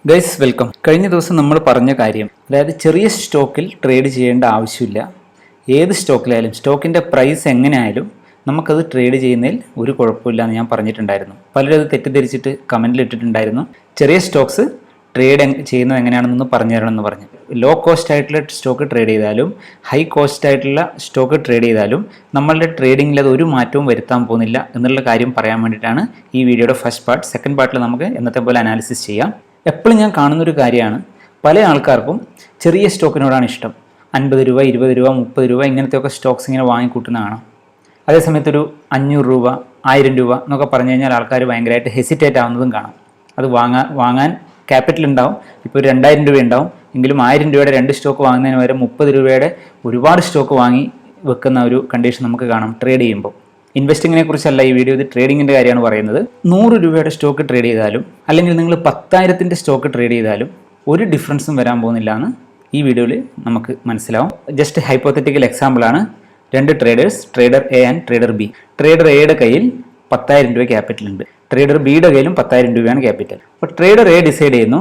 Guys welcome. കഴിഞ്ഞ ദിവസം നമ്മൾ പറഞ്ഞ കാര്യം, അതായത് ചെറിയ സ്റ്റോക്കിൽ ട്രേഡ് ചെയ്യേണ്ട ആവശ്യമില്ല. ഏത് സ്റ്റോക്കിലായാലും സ്റ്റോക്കിൻ്റെ പ്രൈസ് എങ്ങനെയായാലും നമുക്കത് ട്രേഡ് ചെയ്യുന്നതിൽ ഒരു കുഴപ്പമില്ല എന്ന് ഞാൻ പറഞ്ഞിട്ടുണ്ടായിരുന്നു. പലരും അത് തെറ്റിദ്ധരിച്ചിട്ട് കമൻറ്റിൽ ഇട്ടിട്ടുണ്ടായിരുന്നു. ചെറിയ സ്റ്റോക്സ് ട്രേഡ് ചെയ്യുന്നത് എങ്ങനെയാണെന്നൊന്ന് പറഞ്ഞു തരണമെന്ന് പറഞ്ഞു. ലോ കോസ്റ്റ് ആയിട്ടുള്ള സ്റ്റോക്ക് ട്രേഡ് ചെയ്താലും ഹൈ കോസ്റ്റ് ആയിട്ടുള്ള സ്റ്റോക്ക് ട്രേഡ് ചെയ്താലും നമ്മളുടെ ട്രേഡിങ്ങിൽ അത് ഒരു മാറ്റവും വരുത്താൻ പോകുന്നില്ല എന്നുള്ള കാര്യം പറയാൻ വേണ്ടിയിട്ടാണ് ഈ വീഡിയോയുടെ ഫസ്റ്റ് പാർട്ട്. സെക്കൻഡ് പാർട്ടിൽ നമുക്ക് എന്നത്തെ പോലെ അനാലിസിസ് ചെയ്യാം. എപ്പോഴും ഞാൻ കാണുന്നൊരു കാര്യമാണ്, പല ആൾക്കാർക്കും ചെറിയ സ്റ്റോക്കിനോടാണ് ഇഷ്ടം. 50 രൂപ, 20 രൂപ, 30 രൂപ ഇങ്ങനത്തെയൊക്കെ സ്റ്റോക്സ് ഇങ്ങനെ വാങ്ങിക്കൂട്ടുന്ന കാണാം. അതേസമയത്തൊരു 500 രൂപ, 1000 രൂപ എന്നൊക്കെ പറഞ്ഞു കഴിഞ്ഞാൽ ആൾക്കാർ ഭയങ്കരമായിട്ട് ഹെസിറ്റേറ്റ് ആവുന്നതും കാണാം. അത് വാങ്ങാൻ ക്യാപിറ്റൽ ഉണ്ടാവും. ഇപ്പോൾ ഒരു 2000 രൂപ ഉണ്ടാവും, എങ്കിലും 1000 രൂപയുടെ 2 സ്റ്റോക്ക് വാങ്ങുന്നതിന് വരെ 30 രൂപയുടെ ഒരുപാട് സ്റ്റോക്ക് വാങ്ങി വെക്കുന്ന ഒരു കണ്ടീഷൻ നമുക്ക് കാണാം ട്രേഡ് ചെയ്യുമ്പോൾ. ഇൻവെസ്റ്റിങ്ങിനെ കുറിച്ചല്ല ഈ വീഡിയോ, ഇത് ട്രേഡിങ്ങിൻ്റെ കാര്യമാണ് പറയുന്നത്. 100 രൂപയുടെ സ്റ്റോക്ക് ട്രേഡ് ചെയ്താലും അല്ലെങ്കിൽ നിങ്ങൾ 10,000-ൻ്റെ സ്റ്റോക്ക് ട്രേഡ് ചെയ്താലും ഒരു ഡിഫറൻസും വരാൻ പോകുന്നില്ല എന്ന് ഈ വീഡിയോയിൽ നമുക്ക് മനസ്സിലാവും. ജസ്റ്റ് ഹൈപ്പോത്തറ്റിക്കൽ എക്സാമ്പിളാണ്. 2 traders, trader A and trader B. Trader എയുടെ കയ്യിൽ 10,000 രൂപ ക്യാപിറ്റൽ ഉണ്ട്, ട്രേഡർ ബിയുടെ കയ്യിലും 10,000 രൂപയാണ് ക്യാപിറ്റൽ. അപ്പോൾ ട്രേഡർ എ ഡിസൈഡ് ചെയ്യുന്നു,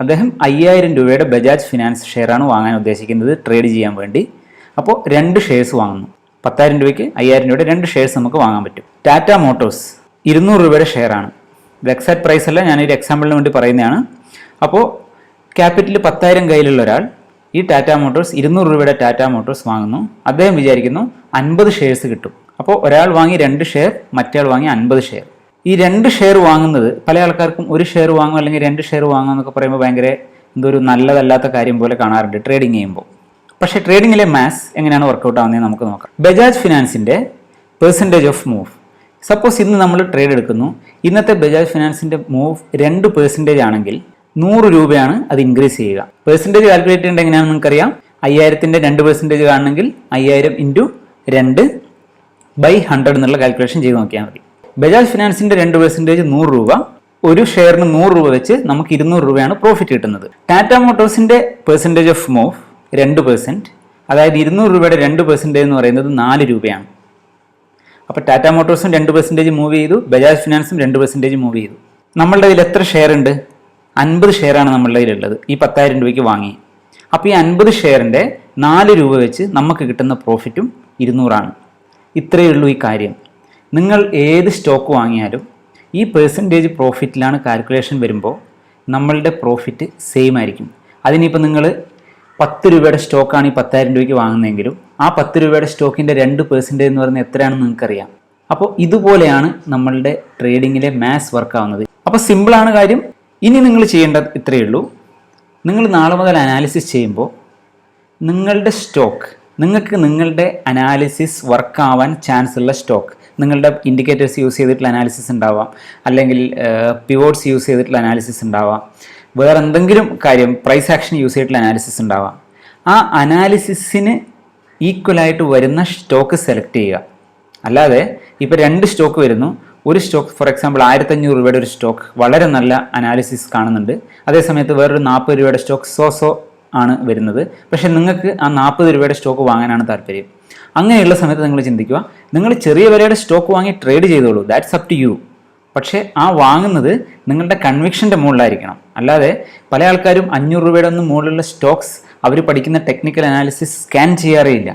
അദ്ദേഹം 5,000 രൂപയുടെ ബജാജ് ഫിനാൻസ് ഷെയറാണ് വാങ്ങാൻ ഉദ്ദേശിക്കുന്നത് ട്രേഡ് ചെയ്യാൻ വേണ്ടി. അപ്പോൾ 2 ഷെയർസ് വാങ്ങുന്നു. 10,000 രൂപയ്ക്ക് 5,000 രൂപയുടെ 2 ഷെയർസ് നമുക്ക് വാങ്ങാൻ പറ്റും. ടാറ്റ മോട്ടോഴ്സ് 200 രൂപയുടെ ഷെയറാണ്. ഇത് എക്സാക്ട് പ്രൈസ് അല്ല, ഞാനൊരു എക്സാമ്പിളിന് വേണ്ടി പറയുന്നതാണ്. അപ്പോൾ ക്യാപിറ്റൽ 10,000 കയ്യിലുള്ള ഒരാൾ ഈ ടാറ്റ മോട്ടോഴ്സ് 200 രൂപയുടെ ടാറ്റ മോട്ടോഴ്സ് വാങ്ങുന്നു. അദ്ദേഹം വിചാരിക്കുന്നു 50 ഷെയർസ് കിട്ടും. അപ്പോൾ ഒരാൾ വാങ്ങി 2 ഷെയർ, മറ്റേ വാങ്ങി 50 ഷെയർ. ഈ 2 ഷെയർ വാങ്ങുന്നത് പല ആൾക്കാർക്കും 1 ഷെയർ വാങ്ങും അല്ലെങ്കിൽ 2 ഷെയർ വാങ്ങുക എന്നൊക്കെ പറയുമ്പോൾ ഭയങ്കര എന്തൊരു നല്ലതല്ലാത്ത കാര്യം പോലെ കാണാറുണ്ട് ട്രേഡിങ് ചെയ്യുമ്പോൾ. പക്ഷേ ട്രേഡിങ്ങിലെ മാത്സ് എങ്ങനെയാണ് വർക്കൗട്ട് ആവുന്നത് നമുക്ക് നോക്കാം. ബജാജ് ഫിനാൻസിൻ്റെ പെർസെൻറ്റേജ് ഓഫ് മൂവ്, സപ്പോസ് ഇന്ന് നമ്മൾ ട്രേഡ് എടുക്കുന്നു. ഇന്നത്തെ ബജാജ് ഫിനാൻസിൻ്റെ മൂവ് 2% ആണെങ്കിൽ 100 രൂപയാണ് അത് ഇൻക്രീസ് ചെയ്യുക. പെർസെൻറ്റേജ് കാൽക്കുലേറ്റ് ചെയ്യേണ്ടത് എങ്ങനെയാണെന്ന് നിങ്ങൾക്കറിയാം. 5,000-ൻ്റെ 2% കാണണമെങ്കിൽ 5,000 ഇൻറ്റു 2/100 എന്നുള്ള കാൽക്കുലേഷൻ ചെയ്ത് നോക്കിയാൽ മതി. ബജാജ് ഫിനാൻസിൻ്റെ 2% 100 രൂപ. ഒരു ഷെയറിന് 100 രൂപ വെച്ച് നമുക്ക് 200 രൂപയാണ് പ്രോഫിറ്റ് കിട്ടുന്നത്. ടാറ്റ മോട്ടോഴ്സിൻ്റെ പെർസെൻറ്റേജ് ഓഫ് മൂവ് 2%, അതായത് 200 രൂപയുടെ 2% എന്ന് പറയുന്നത് 4 രൂപയാണ്. അപ്പോൾ ടാറ്റ മോട്ടോഴ്സും 2% മൂവ് ചെയ്തു, ബജാജ് ഫിനാൻസും 2% മൂവ് ചെയ്തു. നമ്മളുടെ കയ്യിൽ എത്ര ഷെയർ ഉണ്ട്? 50 ഷെയറാണ് നമ്മളുടെ കയ്യിലുള്ളത്, ഈ 10,000 രൂപയ്ക്ക് വാങ്ങി. അപ്പോൾ ഈ 50 ഷെയറിൻ്റെ 4 രൂപ വെച്ച് നമുക്ക് കിട്ടുന്ന പ്രോഫിറ്റും 200 ആണ്. ഇത്രയേ ഉള്ളൂ ഈ കാര്യം. നിങ്ങൾ ഏത് സ്റ്റോക്ക് വാങ്ങിയാലും ഈ പെർസെൻറ്റേജ് പ്രോഫിറ്റിലാണ് കാൽക്കുലേഷൻ വരുമ്പോൾ നമ്മളുടെ പ്രോഫിറ്റ് സെയിം ആയിരിക്കും. അതിനിപ്പോൾ നിങ്ങൾ 10 രൂപയുടെ സ്റ്റോക്കാണ് ഈ 10,000 രൂപയ്ക്ക് വാങ്ങുന്നതെങ്കിലും ആ 10 രൂപയുടെ സ്റ്റോക്കിൻ്റെ 2% എന്ന് പറയുന്നത് എത്രയാണെന്ന് നിങ്ങൾക്കറിയാം. അപ്പോൾ ഇതുപോലെയാണ് നമ്മളുടെ ട്രേഡിങ്ങിലെ മാത്സ് വർക്ക് ആവുന്നത്. അപ്പോൾ സിമ്പിളാണ് കാര്യം. ഇനി നിങ്ങൾ ചെയ്യേണ്ടത് ഇത്രയേ ഉള്ളൂ. നിങ്ങൾ നാളെ മുതൽ അനാലിസിസ് ചെയ്യുമ്പോൾ നിങ്ങളുടെ സ്റ്റോക്ക്, നിങ്ങൾക്ക് നിങ്ങളുടെ അനാലിസിസ് വർക്ക് ആവാൻ ചാൻസ് ഉള്ള സ്റ്റോക്ക്, നിങ്ങളുടെ ഇൻഡിക്കേറ്റേഴ്സ് യൂസ് ചെയ്തിട്ടുള്ള അനാലിസിസ് ഉണ്ടാവാം, അല്ലെങ്കിൽ പിവോട്ട്സ് യൂസ് ചെയ്തിട്ടുള്ള അനാലിസിസ് ഉണ്ടാവാം, വേറെ എന്തെങ്കിലും കാര്യം പ്രൈസ് ആക്ഷൻ യൂസ് ചെയ്തിട്ടുള്ള അനാലിസിസ് ഉണ്ടാവാം. ആ അനാലിസിസിന് ഈക്വലായിട്ട് വരുന്ന സ്റ്റോക്ക് സെലക്ട് ചെയ്യുക. അല്ലാതെ ഇപ്പോൾ 2 സ്റ്റോക്ക് വരുന്നു, ഒരു സ്റ്റോക്ക് ഫോർ എക്സാമ്പിൾ 1,500 രൂപയുടെ ഒരു സ്റ്റോക്ക് വളരെ നല്ല അനാലിസിസ് കാണുന്നുണ്ട്, അതേസമയത്ത് വേറൊരു 40 രൂപയുടെ സ്റ്റോക്ക് സോ ആണ് വരുന്നത്. പക്ഷേ നിങ്ങൾക്ക് ആ 40 രൂപയുടെ സ്റ്റോക്ക് വാങ്ങാനാണ് താല്പര്യം. അങ്ങനെയുള്ള സമയത്ത് നിങ്ങൾ ചിന്തിക്കുക, നിങ്ങൾ ചെറിയ വിലയുടെ സ്റ്റോക്ക് വാങ്ങി ട്രേഡ് ചെയ്തോളൂ, ദാറ്റ്സ് അപ് ടു യു. പക്ഷേ ആ വാങ്ങുന്നത് നിങ്ങളുടെ കൺവിക്ഷൻ്റെ മുകളിലായിരിക്കണം. അല്ലാതെ പല ആൾക്കാരും 500 രൂപയുടെ ഒന്നും മുകളിലുള്ള സ്റ്റോക്സ് അവർ പഠിക്കുന്ന ടെക്നിക്കൽ അനാലിസിസ് സ്കാൻ ചെയ്യാറേ ഇല്ല.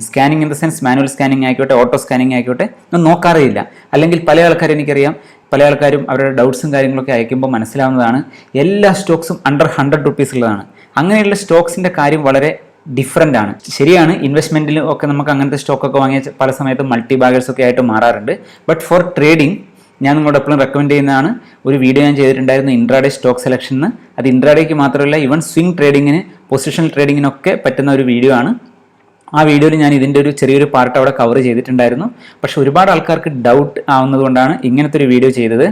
Scanning in the sense manual scanning ആയിക്കോട്ടെ, ഓട്ടോ സ്കാനിങ് ആയിക്കോട്ടെ, ഒന്നും നോക്കാറേ ഇല്ല. അല്ലെങ്കിൽ പല ആൾക്കാരും, എനിക്കറിയാം, പല ആൾക്കാരും അവരുടെ ഡൗട്ട്സും കാര്യങ്ങളൊക്കെ അയക്കുമ്പോൾ മനസ്സിലാവുന്നതാണ് എല്ലാ സ്റ്റോക്സും അണ്ടർ 100 റുപ്പീസ് ഉള്ളതാണ്. അങ്ങനെയുള്ള സ്റ്റോക്സിൻ്റെ കാര്യം വളരെ ഡിഫറൻ്റ് ആണ്. ശരിയാണ്, ഇൻവെസ്റ്റ്മെൻറ്റിലും ഒക്കെ നമുക്ക് അങ്ങനത്തെ സ്റ്റോക്കൊക്കെ വാങ്ങിയ പല സമയത്തും മൾട്ടി ബാഗേഴ്സ് ഒക്കെ ആയിട്ട് മാറാറുണ്ട്. ബട്ട് ഫോർ ട്രേഡിംഗ് ഞാൻ നിങ്ങളോട് എപ്പോഴും റെക്കമെൻഡ് ചെയ്യുന്നതാണ്. ഒരു വീഡിയോ ഞാൻ ചെയ്തിട്ടുണ്ടായിരുന്നു ഇൻട്രാഡേ സ്റ്റോക്ക് സെലക്ഷൻ എന്ന്. അത് ഇൻട്രാഡേക്ക് മാത്രമല്ല, ഈവൻ സ്വിംഗ് ട്രേഡിങ്ങിന്, പൊസിഷണൽ ട്രേഡിങ്ങിനൊക്കെ പറ്റുന്ന ഒരു വീഡിയോ ആണ്. ആ വീഡിയോയിൽ ഞാൻ ഇതിൻ്റെ ഒരു ചെറിയൊരു പാർട്ട് അവിടെ കവർ ചെയ്തിട്ടുണ്ടായിരുന്നു. പക്ഷെ ഒരുപാട് ആൾക്കാർക്ക് ഡൗട്ട് ആവുന്നതുകൊണ്ടാണ് ഇങ്ങനത്തെ ഒരു വീഡിയോ ചെയ്തത്.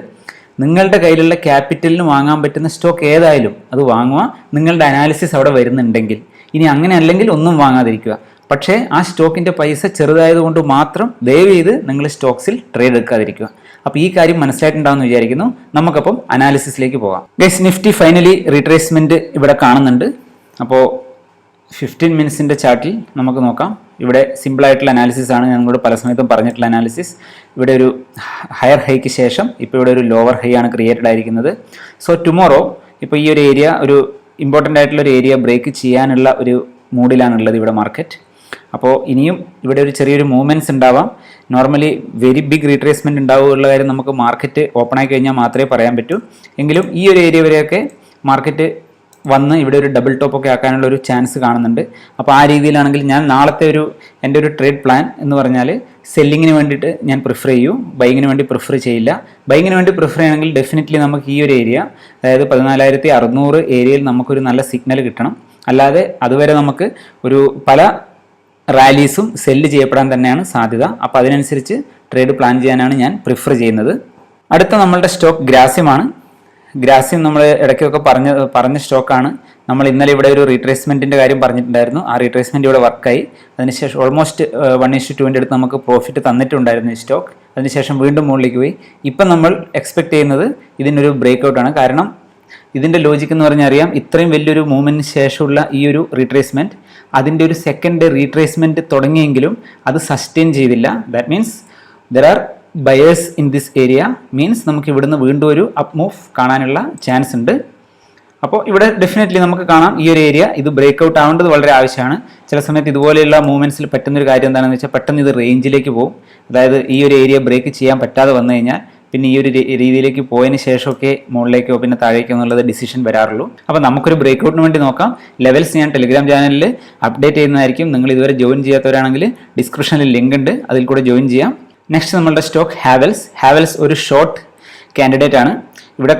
നിങ്ങളുടെ കയ്യിലുള്ള ക്യാപിറ്റലിന് വാങ്ങാൻ പറ്റുന്ന സ്റ്റോക്ക് ഏതായാലും അത് വാങ്ങുക, നിങ്ങളുടെ അനാലിസിസ് അവിടെ വരുന്നുണ്ടെങ്കിൽ. ഇനി അങ്ങനെ അല്ലെങ്കിൽ ഒന്നും വാങ്ങാതിരിക്കുക. പക്ഷേ ആ സ്റ്റോക്കിൻ്റെ പൈസ ചെറുതായതുകൊണ്ട് മാത്രം ദയവ് ചെയ്ത് നിങ്ങൾ സ്റ്റോക്സിൽ ട്രേഡ് എടുക്കാതിരിക്കുക. അപ്പോൾ ഈ കാര്യം മനസ്സിലായിട്ടുണ്ടാകുമെന്ന് വിചാരിക്കുന്നു. നമുക്കപ്പം അനാലിസിസിലേക്ക് പോകാം. ഗൈസ്, നിഫ്റ്റി ഫൈനലി റീട്രേസ്മെൻറ്റ് ഇവിടെ കാണുന്നുണ്ട്. അപ്പോൾ 15 മിനിറ്റ്സിൻ്റെ ചാർട്ടിൽ നമുക്ക് നോക്കാം. ഇവിടെ സിമ്പിളായിട്ടുള്ള അനാലിസിസ് ആണ്, ഞങ്ങളോട് പല സമയത്തും പറഞ്ഞിട്ടുള്ള അനാലിസിസ്. ഇവിടെ ഒരു ഹയർ ഹൈക്ക് ശേഷം ഇപ്പോൾ ഇവിടെ ഒരു ലോവർ ഹൈ ആണ് ക്രിയേറ്റഡ് ആയിരിക്കുന്നത്. സോ ടുമോറോ ഇപ്പോൾ ഈ ഒരു ഏരിയ ഒരു ഇമ്പോർട്ടൻ്റ് ആയിട്ടുള്ള ഒരു ഏരിയ ബ്രേക്ക് ചെയ്യാനുള്ള ഒരു മൂഡിലാണുള്ളത് ഇവിടെ മാർക്കറ്റ്. അപ്പോൾ ഇനിയും ഇവിടെ ഒരു ചെറിയൊരു മൂവ്മെൻറ്റ്സ് ഉണ്ടാവാം. നോർമലി വെരി ബിഗ് റീട്രേസ്മെൻറ്റ് ഉണ്ടാവുകയുള്ള കാര്യം നമുക്ക് മാർക്കറ്റ് ഓപ്പൺ ആയി കഴിഞ്ഞാൽ മാത്രമേ പറയാൻ പറ്റൂ. എങ്കിലും ഈ ഒരു ഏരിയ വരെയൊക്കെ മാർക്കറ്റ് വന്ന് ഇവിടെ ഒരു ഡബിൾ ടോപ്പ് ഒക്കെ ആക്കാനുള്ള ഒരു ചാൻസ് കാണുന്നുണ്ട്. അപ്പോൾ ആ രീതിയിലാണെങ്കിൽ ഞാൻ നാളത്തെ എൻ്റെ ഒരു ട്രേഡ് പ്ലാൻ എന്ന് പറഞ്ഞാൽ സെല്ലിങ്ങിന് വേണ്ടിയിട്ട് ഞാൻ പ്രിഫർ ചെയ്യൂ, ബൈങ്ങിന് വേണ്ടി പ്രിഫർ ചെയ്യില്ല. ബൈങ്ങിന് വേണ്ടി പ്രിഫർ ചെയ്യണമെങ്കിൽ ഡെഫിനറ്റ്ലി നമുക്ക് ഈ ഒരു ഏരിയ, അതായത് 14,600 ഏരിയയിൽ നമുക്കൊരു നല്ല സിഗ്നൽ കിട്ടണം. അല്ലാതെ അതുവരെ നമുക്ക് പല റാലീസും സെല്ല് ചെയ്യപ്പെടാൻ തന്നെയാണ് സാധ്യത. അപ്പോൾ അതിനനുസരിച്ച് ട്രേഡ് പ്ലാൻ ചെയ്യാനാണ് ഞാൻ പ്രിഫർ ചെയ്യുന്നത്. അടുത്ത നമ്മളുടെ സ്റ്റോക്ക് ഗ്രാസ്യമാണ്. ഗ്രാസ്യം നമ്മൾ ഇടയ്ക്കൊക്കെ പറഞ്ഞ സ്റ്റോക്കാണ്. നമ്മൾ ഇന്നലെ ഇവിടെ ഒരു റീട്രേസ്മെൻറ്റിൻ്റെ കാര്യം പറഞ്ഞിട്ടുണ്ടായിരുന്നു. ആ റീട്രേസ്മെൻറ്റ് ഇവിടെ വർക്കായി. അതിനുശേഷം ഓൾമോസ്റ്റ് 1:2 അടുത്ത് നമുക്ക് പ്രോഫിറ്റ് തന്നിട്ടുണ്ടായിരുന്നു ഈ സ്റ്റോക്ക്. അതിനുശേഷം വീണ്ടും മുകളിലേക്ക് പോയി. ഇപ്പം നമ്മൾ എക്സ്പെക്ട് ചെയ്യുന്നത് ഇതിനൊരു ബ്രേക്ക് ഔട്ടാണ്. കാരണം ഇതിൻ്റെ ലോജിക്ക് എന്ന് പറഞ്ഞാൽ അറിയാം, ഇത്രയും വലിയൊരു മൂവ്മെൻറ്റിന് ശേഷമുള്ള ഈ ഒരു റീട്രേസ്മെൻറ്റ്, അതിൻ്റെ ഒരു സെക്കൻഡ് റീട്രേസ്മെൻറ്റ് തുടങ്ങിയെങ്കിലും അത് സസ്റ്റെയിൻ ചെയ്തില്ല. That means there are buyers in this area, means നമുക്ക് ഇവിടുന്ന് വീണ്ടും ഒരു അപ്പ് മൂവ് കാണാനുള്ള ചാൻസ് ഉണ്ട്. അപ്പോൾ ഇവിടെ ഡെഫിനറ്റ്ലി നമുക്ക് കാണാം ഈ ഒരു ഏരിയ ഇത് ബ്രേക്ക് ഔട്ട് ആവേണ്ടത് വളരെ ആവശ്യമാണ്. ചില സമയത്ത് ഇതുപോലെയുള്ള മൂവ്മെൻറ്റ്സിൽ പറ്റുന്നൊരു കാര്യം എന്താണെന്ന് വെച്ചാൽ പെട്ടെന്ന് ഇത് റേഞ്ചിലേക്ക് പോകും. അതായത് ഈ ഒരു ഏരിയ ബ്രേക്ക് ചെയ്യാൻ പറ്റാതെ വന്നു കഴിഞ്ഞാൽ പിന്നെ ഈ ഒരു രീതിയിലേക്ക് പോയതിന് ശേഷമൊക്കെ മുകളിലേക്കോ പിന്നെ താഴേക്കോ എന്നുള്ളത് ഡിസിഷൻ വരാറുള്ളൂ. അപ്പോൾ നമുക്കൊരു ബ്രേക്ക് ഔട്ടിന് വേണ്ടി നോക്കാം. ലെവൽസ് ഞാൻ ടെലിഗ്രാം ചാനലിൽ അപ്ഡേറ്റ് ചെയ്യുന്നതായിരിക്കും. നിങ്ങൾ ഇതുവരെ ജോയിൻ ചെയ്യാത്തവരാണെങ്കിൽ ഡിസ്ക്രിപ്ഷനിൽ ലിങ്ക് ഉണ്ട്, അതിൽ കൂടെ ജോയിൻ ചെയ്യാം. നെക്സ്റ്റ് നമ്മളുടെ സ്റ്റോക്ക് ഹാവൽസ് ഒരു ഷോർട്ട് കാൻഡിഡേറ്റ് ആണ്. ഇവിടെ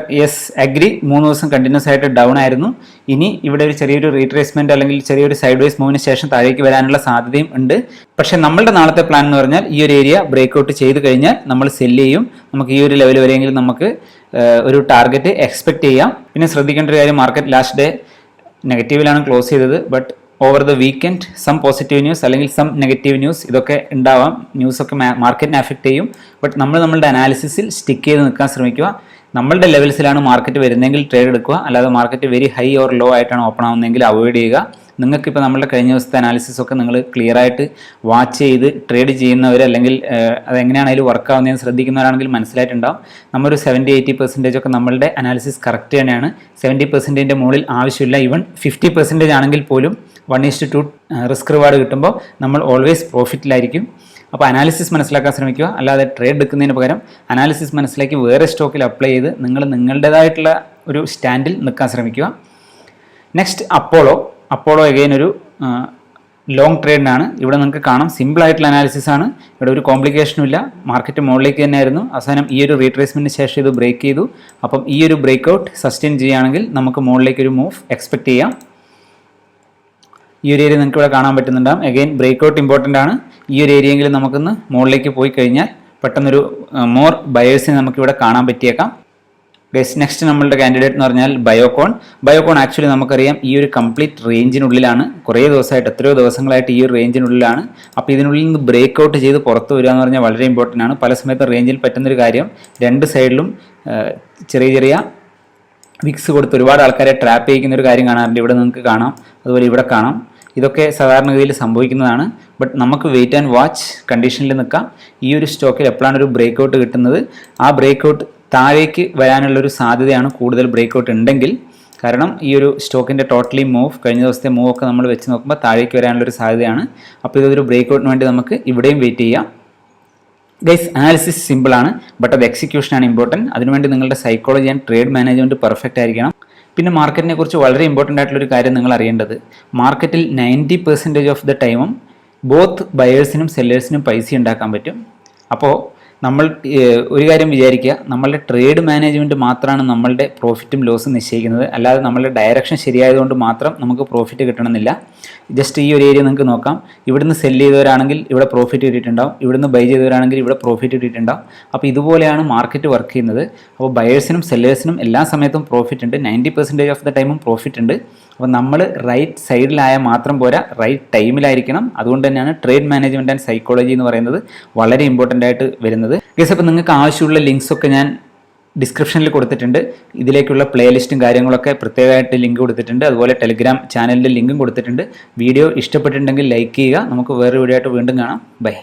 അഗ്രി 3 ദിവസം കണ്ടിന്യൂസ് ആയിട്ട് ഡൗൺ ആയിരുന്നു. ഇനി ഇവിടെ ഒരു ചെറിയൊരു റീട്രേസ്മെന്റ് അല്ലെങ്കിൽ ചെറിയൊരു സൈഡ് വൈസ് മൂവിന് ശേഷം താഴേക്ക് വരാനുള്ള സാധ്യതയും ഉണ്ട്. പക്ഷേ നമ്മളുടെ നാളത്തെ പ്ലാൻ എന്ന് പറഞ്ഞാൽ ഈ ഒരു ഏരിയ ബ്രേക്ക് ഔട്ട് ചെയ്ത് കഴിഞ്ഞാൽ നമ്മൾ സെല്ല് ചെയ്യും. നമുക്ക് ഈ ഒരു ലെവൽ വരെയെങ്കിലും നമുക്ക് ഒരു ടാർഗറ്റ് എക്സ്പെക്ട് ചെയ്യാം. പിന്നെ ശ്രദ്ധിക്കേണ്ട ഒരു കാര്യം, മാർക്കറ്റ് ലാസ്റ്റ് ഡേ നെഗറ്റീവിലാണ് ക്ലോസ് ചെയ്തത്. But over the weekend some positive news അല്ലെങ്കിൽ സം നെഗറ്റീവ് ന്യൂസ് ഇതൊക്കെ ഉണ്ടാവാം. ന്യൂസൊക്കെ മാർക്കറ്റിനെ അഫക്റ്റ് ചെയ്യും. ബട്ട് നമ്മളുടെ അനാലിസിസിൽ സ്റ്റിക്ക് ചെയ്ത് നിൽക്കാൻ ശ്രമിക്കുക. നമ്മളുടെ ലെവൽസിലാണ് മാർക്കറ്റ് വരുന്നതെങ്കിൽ ട്രേഡ് എടുക്കുക. അല്ലാതെ market very high or low ആയിട്ടാണ് ഓപ്പൺ ആവുന്നതെങ്കിൽ അവോയ്ഡ് ചെയ്യുക. നിങ്ങൾക്കിപ്പോൾ നമ്മളുടെ കഴിഞ്ഞ ദിവസത്തെ അനാലിസിസൊക്കെ നിങ്ങൾ ക്ലിയർ ആയിട്ട് വാച്ച് ചെയ്ത് ട്രേഡ് ചെയ്യുന്നവർ അല്ലെങ്കിൽ അതെങ്ങനെയാണ് അതിൽ വർക്ക് ആവുന്നതെന്ന് ശ്രദ്ധിക്കുന്നവരാണെങ്കിൽ മനസ്സിലായിട്ടുണ്ടാവും. നമ്മളൊരു 70-80% ഒക്കെ നമ്മളുടെ അനാലിസിസ് കറക്റ്റ് തന്നെയാണ്. 70% മുകളിൽ ആവശ്യമില്ല. ഈവൻ 50% ആണെങ്കിൽ പോലും 1:2 റിസ്ക് റിവാർഡ് കിട്ടുമ്പോൾ നമ്മൾ ഓൾവേസ് പ്രോഫിറ്റിലായിരിക്കും. അപ്പോൾ അനാലിസിസ് മനസ്സിലാക്കാൻ ശ്രമിക്കുക. അല്ലാതെ ട്രേഡ് എടുക്കുന്നതിന് പകരം അനാലിസിസ് മനസ്സിലാക്കി വേറെ സ്റ്റോക്കിൽ അപ്ലൈ ചെയ്ത് നിങ്ങൾ നിങ്ങളുടേതായിട്ടുള്ള ഒരു സ്റ്റാൻഡിൽ നിൽക്കാൻ ശ്രമിക്കുക. നെക്സ്റ്റ് അപ്പോളോ അഗെയിൻ ഒരു ലോങ് ട്രേഡിനാണ്. ഇവിടെ നിങ്ങൾക്ക് കാണാം സിമ്പിൾ ആയിട്ടുള്ള അനാലിസിസ് ആണ്. ഇവിടെ ഒരു കോംപ്ലിക്കേഷനും ഇല്ല. മാർക്കറ്റ് മുകളിലേക്ക് തന്നെയായിരുന്നു. അവസാനം ഈ ഒരു റീട്രേസ്മെൻറ്റിന് ശേഷം ഇത് ബ്രേക്ക് ചെയ്തു. അപ്പം ഈ ഒരു ബ്രേക്ക് ഔട്ട് സസ്റ്റെയിൻ ചെയ്യുകയാണെങ്കിൽ നമുക്ക് മുകളിലേക്ക് ഒരു മൂവ് എക്സ്പെക്ട് ചെയ്യാം. ഈ ഒരു ഏരിയ നിങ്ങൾക്ക് ഇവിടെ കാണാൻ പറ്റുന്നുണ്ടാകും. അഗെയിൻ ബ്രേക്ക് ഔട്ട് ഇമ്പോർട്ടൻ്റ് ആണ്. ഈ ഒരു ഏരിയയെങ്കിലും നമുക്കൊന്ന് മുകളിലേക്ക് പോയി കഴിഞ്ഞാൽ പെട്ടെന്നൊരു മോർ ബയേഴ്സിനെ നമുക്കിവിടെ കാണാൻ പറ്റിയേക്കാം. നെക്സ്റ്റ് നമ്മളുടെ കാൻഡിഡേറ്റ് എന്ന് പറഞ്ഞാൽ ബയോകോൺ ആക്ച്വലി നമുക്കറിയാം ഈ ഒരു കംപ്ലീറ്റ് റേഞ്ചിനുള്ളിലാണ്. കുറേ ദിവസമായിട്ട് എത്രയോ ദിവസങ്ങളായിട്ട് ഈ ഒരു റേഞ്ചിനുള്ളിലാണ്. അപ്പോൾ ഇതിനുള്ളിൽ നിന്ന് ബ്രേക്ക് ഔട്ട് ചെയ്ത് പുറത്ത് വരിക എന്ന് പറഞ്ഞാൽ വളരെ ഇമ്പോർട്ടൻ്റ് ആണ്. പല സമയത്തും റേഞ്ചിൽ പറ്റുന്നൊരു കാര്യം, രണ്ട് സൈഡിലും ചെറിയ വിക്സ് കൊടുത്ത് ഒരുപാട് ആൾക്കാരെ ട്രാപ്പ് ചെയ്യിക്കുന്ന ഒരു കാര്യം കാണാറുണ്ട്. ഇവിടെ നിങ്ങൾക്ക് കാണാം, അതുപോലെ ഇവിടെ കാണാം. ഇതൊക്കെ സാധാരണഗതിയിൽ സംഭവിക്കുന്നതാണ്. ബട്ട് നമുക്ക് വെയിറ്റ് ആൻഡ് വാച്ച് കണ്ടീഷനിൽ നിൽക്കാം. ഈ ഒരു സ്റ്റോക്കിൽ എപ്പോഴാണ് ഒരു ബ്രേക്ക് ഔട്ട് കിട്ടുന്നത്, ആ ബ്രേക്ക് ഔട്ട് താഴേക്ക് വരാനുള്ളൊരു സാധ്യതയാണ് കൂടുതൽ ബ്രേക്ക് ഔട്ട് ഉണ്ടെങ്കിൽ. കാരണം ഈ ഒരു സ്റ്റോക്കിൻ്റെ ടോട്ടലി മൂവ് കഴിഞ്ഞ ദിവസത്തെ മൂവ് ഒക്കെ നമ്മൾ വെച്ച് നോക്കുമ്പോൾ താഴേക്ക് വരാനുള്ളൊരു സാധ്യതയാണ്. അപ്പോൾ ഇതൊരു ബ്രേക്ക് ഔട്ടിന് വേണ്ടി നമുക്ക് ഇവിടെയും വെയിറ്റ് ചെയ്യാം. ഗൈസ്, അനാലിസിസ് സിമ്പിളാണ്, ബട്ട് അത് എക്സിക്യൂഷനാണ് ഇമ്പോർട്ടൻറ്റ്. അതിനുവേണ്ടി നിങ്ങളുടെ psychology and trade management perfect ആയിരിക്കണം. പിന്നെ മാർക്കറ്റിനെ കുറിച്ച് വളരെ ഇമ്പോർട്ടൻ്റ് ആയിട്ടുള്ളൊരു കാര്യം നിങ്ങൾ അറിയേണ്ടത്, മാർക്കറ്റിൽ 90% ഓഫ് ദ ടൈമും ബോത്ത് ബയേഴ്സിനും സെല്ലേഴ്സിനും പൈസ ഉണ്ടാക്കാൻ പറ്റും. അപ്പോൾ നമ്മൾ ഒരു കാര്യം വിചാരിക്കുക, നമ്മളുടെ ട്രേഡ് മാനേജ്മെൻറ്റ് മാത്രമാണ് നമ്മളുടെ പ്രോഫിറ്റും ലോസും നിശ്ചയിക്കുന്നത്. അല്ലാതെ നമ്മളുടെ ഡയറക്ഷൻ ശരിയായതുകൊണ്ട് മാത്രം നമുക്ക് പ്രോഫിറ്റ് കിട്ടണമെന്നില്ല. ജസ്റ്റ് ഈ ഒരു ഏരിയ നിങ്ങൾക്ക് നോക്കാം. ഇവിടുന്ന് സെല്ല് ചെയ്തവരാണെങ്കിൽ ഇവിടെ പ്രോഫിറ്റ് കിട്ടിയിട്ടുണ്ടാവും, ഇവിടുന്ന് ബൈ ചെയ്തവരാണെങ്കിൽ ഇവിടെ പ്രോഫിറ്റ് കിട്ടിയിട്ടുണ്ടാവും. അപ്പോൾ ഇതുപോലെയാണ് മാർക്കറ്റ് വർക്ക് ചെയ്യുന്നത്. അപ്പോൾ ബയേഴ്സിനും സെല്ലേഴ്സിനും എല്ലാ സമയത്തും പ്രോഫിറ്റ് ഉണ്ട്. 90% ഓഫ് ദ ടൈമും പ്രോഫിറ്റ് ഉണ്ട്. അപ്പോൾ നമ്മൾ റൈറ്റ് സൈഡിലായാൽ മാത്രം പോരാ, റൈറ്റ് ടൈമിലായിരിക്കണം. അതുകൊണ്ട് തന്നെയാണ് ട്രേഡ് മാനേജ്മെൻറ്റ് ആൻഡ് സൈക്കോളജി എന്ന് പറയുന്നത് വളരെ ഇമ്പോർട്ടൻ്റ് ആയിട്ട് വരുന്നത്. ഗൈസ്, അപ്പോൾ നിങ്ങൾക്ക് ആവശ്യമുള്ള ലിങ്ക്സൊക്കെ ഞാൻ ഡിസ്ക്രിപ്ഷനിൽ കൊടുത്തിട്ടുണ്ട്. ഇതിലേക്കുള്ള പ്ലേലിസ്റ്റും കാര്യങ്ങളൊക്കെ പ്രത്യേകമായിട്ട് ലിങ്ക് കൊടുത്തിട്ടുണ്ട്. അതുപോലെ ടെലിഗ്രാം ചാനലിൻ്റെ ലിങ്കും കൊടുത്തിട്ടുണ്ട്. വീഡിയോ ഇഷ്ടപ്പെട്ടിട്ടുണ്ടെങ്കിൽ ലൈക്ക് ചെയ്യുക. നമുക്ക് വേറെ വീഡിയോ ആയിട്ട് വീണ്ടും കാണാം. ബൈ.